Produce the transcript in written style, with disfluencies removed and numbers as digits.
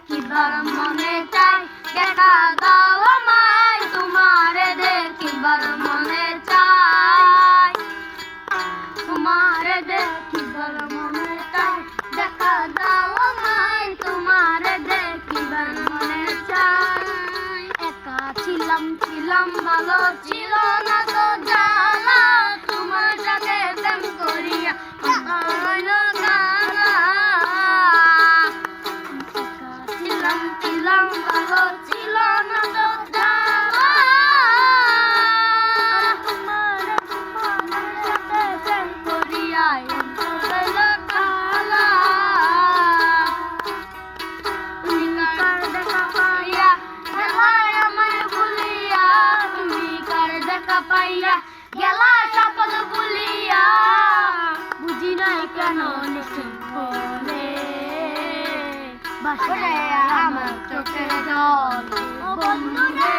দেখিবার মনে চাই, দেখা দাও আমায় তোমারে দেখিবার মনে চাই, তোমারে দেখিবার মনে চাই, দেখা দাও আমায় তোমারে দেখিবার মনে চাই। একা ছিলাম ছিলাম ভালো ছিল না তো জ্বালা, তোমার সাথে প্রেম করিয়া হইল গালা। একা ছিলাম ছিলাম ভালো ছিল না তো জ্বালা, তোমার সাথে প্রেম করিয়া হইল গালা। তুমি কার দেখা পাইয়া গেলায় আমায় ভুলিয়া, তুমি কার দেখা পাইয়া গেলা শপথ ভুলিয়া, বুঝি নাই কেন নিঃসঙ্গে বাসরে আমার চোখের জল। ও বন্ধু রে